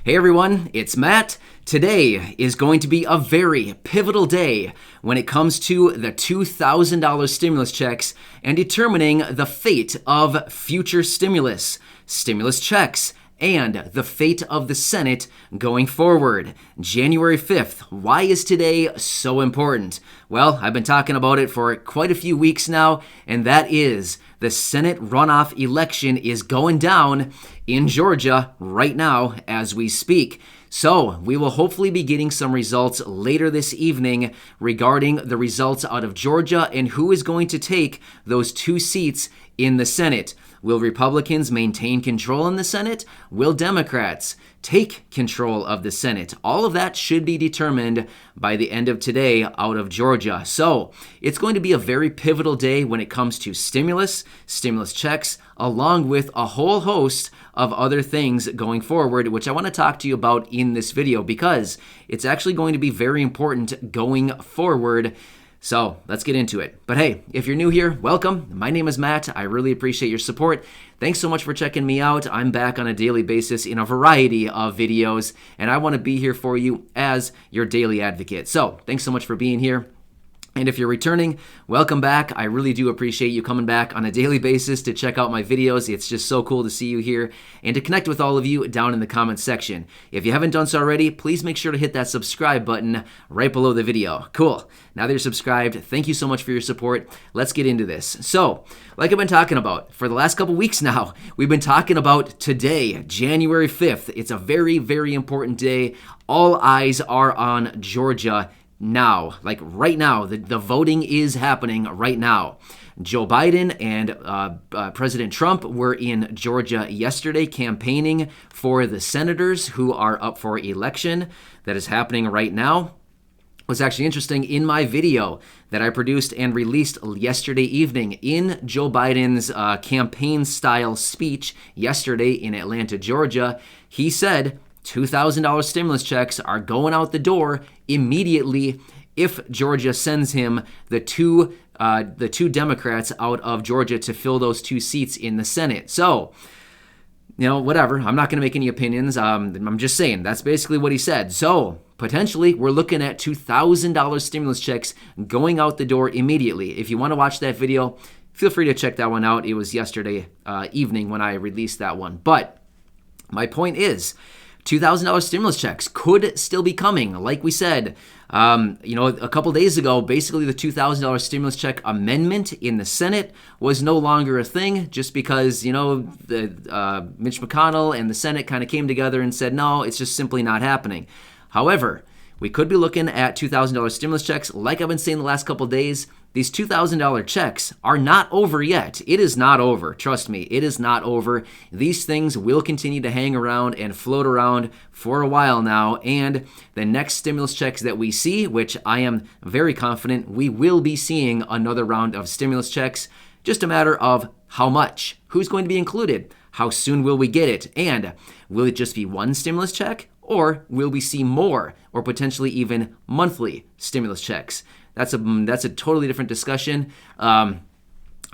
Hey everyone, it's Matt. Today is going to be a very pivotal day when it comes to the $2,000 stimulus checks and determining the fate of future stimulus checks, and the fate of the Senate going forward. January 5th. Why is today so important? Well, I've been talking about it for quite a few weeks now, and that is the Senate runoff election is going down in Georgia right now as we speak. So we will hopefully be getting some results later this evening regarding the results out of Georgia and who is going to take those 2 seats in the Senate. Will Republicans maintain control in the Senate? Will Democrats take control of the Senate? All of that should be determined by the end of today out of Georgia. So it's going to be a very pivotal day when it comes to stimulus checks, along with a whole host of other things going forward, which I want to talk to you about in this video because it's actually going to be very important going forward. So let's get into it. But hey, if you're new here, welcome. My name is Matt. I really appreciate your support. Thanks so much for checking me out. I'm back on a daily basis in a variety of videos, and I want to be here for you as your daily advocate. So thanks so much for being here. And if you're returning, welcome back. I really do appreciate you coming back on a daily basis to check out my videos. It's just so cool to see you here and to connect with all of you down in the comments section. If you haven't done so already, please make sure to hit that subscribe button right below the video. Cool. Now that you're subscribed, thank you so much for your support. Let's get into this. So, like I've been talking about for the last couple weeks now, we've been talking about today, January 5th. It's a very, very important day. All eyes are on Georgia now, like right now. The voting is happening right now. Joe Biden and President Trump were in Georgia yesterday campaigning for the senators who are up for election. That is happening right now. What's actually interesting, in my video that I produced and released yesterday evening in Joe Biden's campaign style speech yesterday in Atlanta, Georgia, he said $2,000 stimulus checks are going out the door immediately if Georgia sends him the two Democrats out of Georgia to fill those 2 seats in the Senate. So, whatever. I'm not going to make any opinions. I'm just saying that's basically what he said. So potentially we're looking at $2,000 stimulus checks going out the door immediately. If you want to watch that video, feel free to check that one out. It was yesterday evening when I released that one. But my point is, $2,000 stimulus checks could still be coming. Like we said, a couple days ago, basically the $2,000 stimulus check amendment in the Senate was no longer a thing just because, Mitch McConnell and the Senate kind of came together and said, no, it's just simply not happening. However, we could be looking at $2,000 stimulus checks. Like I've been saying the last couple days, these $2,000 checks are not over yet. It is not over. Trust me, it is not over. These things will continue to hang around and float around for a while now. And the next stimulus checks that we see, which I am very confident we will be seeing another round of stimulus checks, just a matter of how much, who's going to be included, how soon will we get it, and will it just be one stimulus check? Or will we see more or potentially even monthly stimulus checks? That's a totally different discussion. I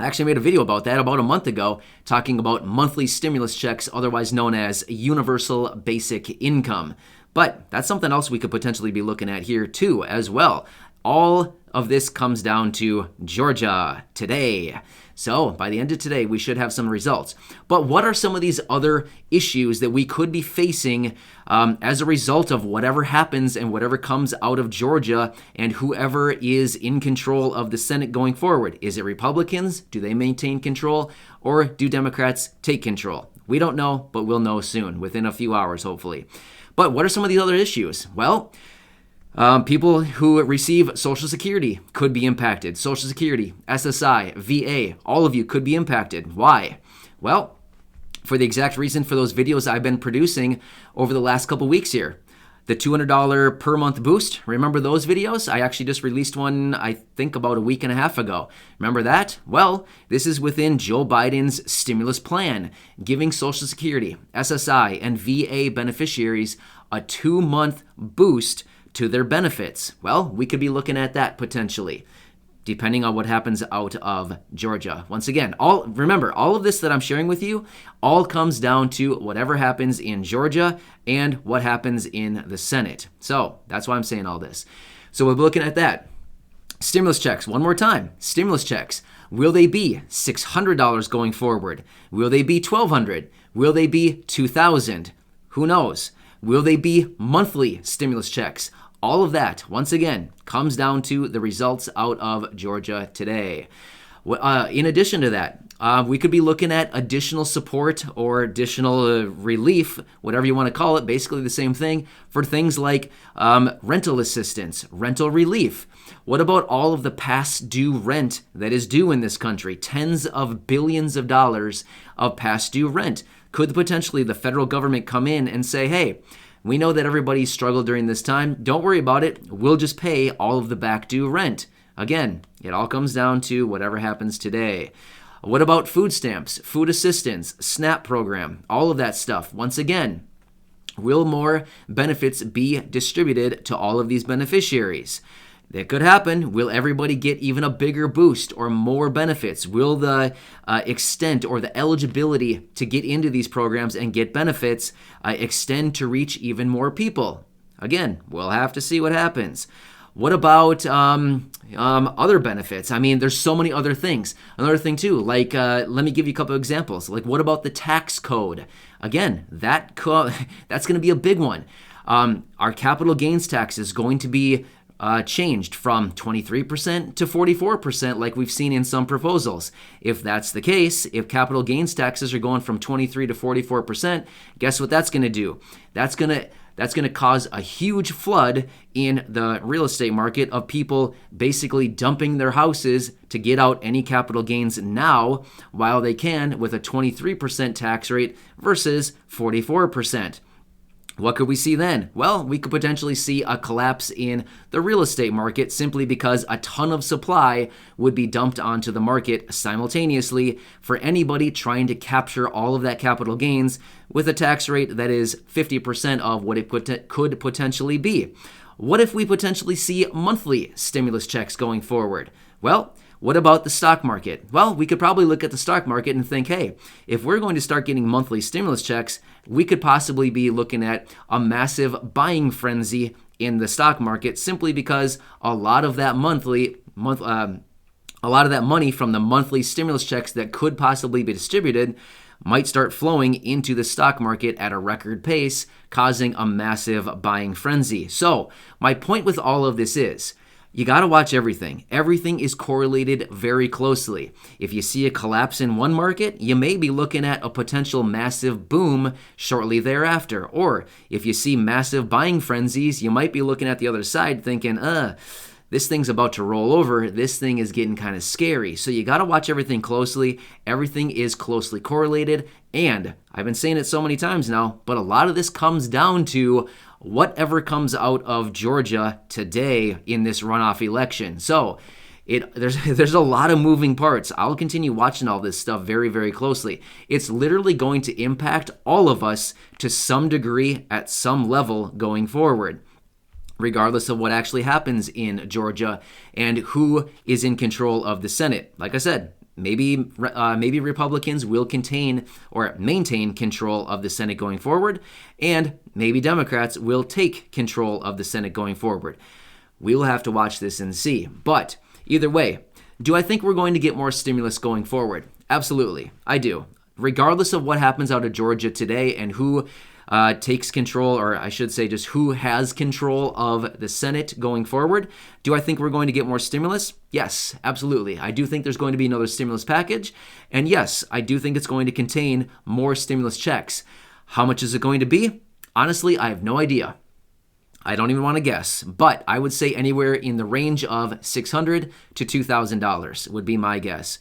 actually made a video about that about a month ago, talking about monthly stimulus checks, otherwise known as universal basic income. But that's something else we could potentially be looking at here too as well. All of this comes down to Georgia today. So by the end of today, we should have some results. But what are some of these other issues that we could be facing as a result of whatever happens and whatever comes out of Georgia and whoever is in control of the Senate going forward? Is it Republicans? Do they maintain control? Or do Democrats take control? We don't know, but we'll know soon, within a few hours, hopefully. But what are some of these other issues? Well, people who receive Social Security could be impacted. Social Security, SSI, VA, all of you could be impacted. Why? Well, for the exact reason for those videos I've been producing over the last couple weeks here. The $200 per month boost, remember those videos? I actually just released one, I think about a week and a half ago. Remember that? Well, this is within Joe Biden's stimulus plan, giving Social Security, SSI, and VA beneficiaries a 2-month boost to their benefits. Well, we could be looking at that potentially. depending on what happens out of Georgia. Once again, remember, all of this that I'm sharing with you all comes down to whatever happens in Georgia and what happens in the Senate. So that's why I'm saying all this. So we'll be looking at that. Stimulus checks, one more time. Stimulus checks. Will they be $600 going forward? Will they be $1,200? Will they be $2,000? Who knows? Will they be monthly stimulus checks? All of that, once again, comes down to the results out of Georgia today. In addition to that, we could be looking at additional support or additional relief, whatever you want to call it, basically the same thing, for things like rental assistance, rental relief. What about all of the past due rent that is due in this country? Tens of billions of dollars of past due rent. Could potentially the federal government come in and say, hey, we know that everybody struggled during this time. Don't worry about it. We'll just pay all of the back due rent. Again, it all comes down to whatever happens today. What about food stamps, food assistance, SNAP program, all of that stuff? Once again, will more benefits be distributed to all of these beneficiaries? That could happen. Will everybody get even a bigger boost or more benefits? Will the extent or the eligibility to get into these programs and get benefits extend to reach even more people? Again, we'll have to see what happens. What about other benefits? I mean, there's so many other things. Another thing too, like let me give you a couple of examples. Like what about the tax code? Again, that's going to be a big one. Our capital gains tax is going to be changed from 23% to 44%, like we've seen in some proposals. If that's the case, if capital gains taxes are going from 23 to 44%, guess what that's going to do? That's going to cause a huge flood in the real estate market of people basically dumping their houses to get out any capital gains now while they can, with a 23% tax rate versus 44%. What could we see then? Well, we could potentially see a collapse in the real estate market simply because a ton of supply would be dumped onto the market simultaneously for anybody trying to capture all of that capital gains with a tax rate that is 50% of what it could potentially be. What if we potentially see monthly stimulus checks going forward? Well, what about the stock market? Well, we could probably look at the stock market and think, hey, if we're going to start getting monthly stimulus checks, we could possibly be looking at a massive buying frenzy in the stock market simply because a lot of that money from the monthly stimulus checks that could possibly be distributed might start flowing into the stock market at a record pace, causing a massive buying frenzy. So my point with all of this is, you got to watch everything. Everything is correlated very closely. If you see a collapse in one market, you may be looking at a potential massive boom shortly thereafter. Or if you see massive buying frenzies, you might be looking at the other side thinking, this thing's about to roll over. This thing is getting kind of scary. So you got to watch everything closely. Everything is closely correlated. And I've been saying it so many times now, but a lot of this comes down to whatever comes out of Georgia today in this runoff election. So there's a lot of moving parts. I'll continue watching all this stuff very, very closely. It's literally going to impact all of us to some degree at some level going forward, regardless of what actually happens in Georgia and who is in control of the Senate. Like I said, maybe Republicans will maintain control of the Senate going forward, and maybe Democrats will take control of the Senate going forward. We will have to watch this and see. But either way, do I think we're going to get more stimulus going forward? Absolutely, I do. Regardless of what happens out of Georgia today and who takes control, or I should say just who has control of the Senate going forward. Do I think we're going to get more stimulus? Yes, absolutely. I do think there's going to be another stimulus package. And yes, I do think it's going to contain more stimulus checks. How much is it going to be? Honestly, I have no idea. I don't even want to guess, but I would say anywhere in the range of $600 to $2,000 would be my guess.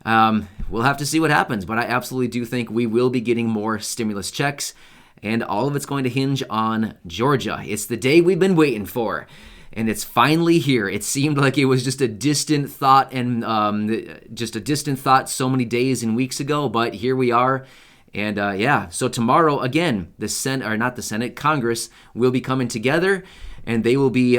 We'll have to see what happens, but I absolutely do think we will be getting more stimulus checks. And all of it's going to hinge on Georgia. It's the day we've been waiting for, and it's finally here. It seemed like it was just a distant thought so many days and weeks ago, but here we are. And so tomorrow, again, Congress will be coming together, and they will be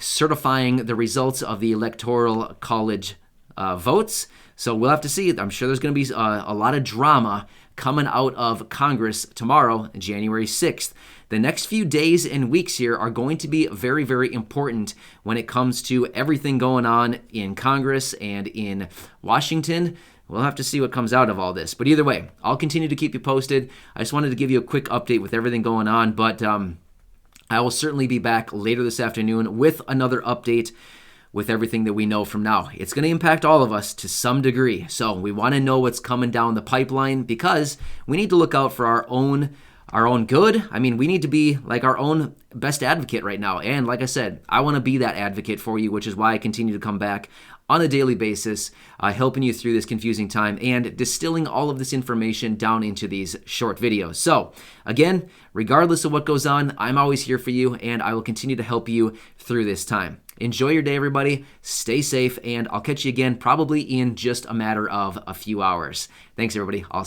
certifying the results of the Electoral College votes. So we'll have to see. I'm sure there's going to be a lot of drama coming out of Congress tomorrow, January 6th. The next few days and weeks here are going to be very, very important when it comes to everything going on in Congress and in Washington. We'll have to see what comes out of all this. But either way, I'll continue to keep you posted. I just wanted to give you a quick update with everything going on, but I will certainly be back later this afternoon with another update with everything that we know from now. It's going to impact all of us to some degree. So we want to know what's coming down the pipeline because we need to look out for our own good. I mean, we need to be like our own best advocate right now. And like I said, I want to be that advocate for you, which is why I continue to come back on a daily basis, helping you through this confusing time and distilling all of this information down into these short videos. So again, regardless of what goes on, I'm always here for you and I will continue to help you through this time. Enjoy your day, everybody. Stay safe, and I'll catch you again probably in just a matter of a few hours. Thanks, everybody.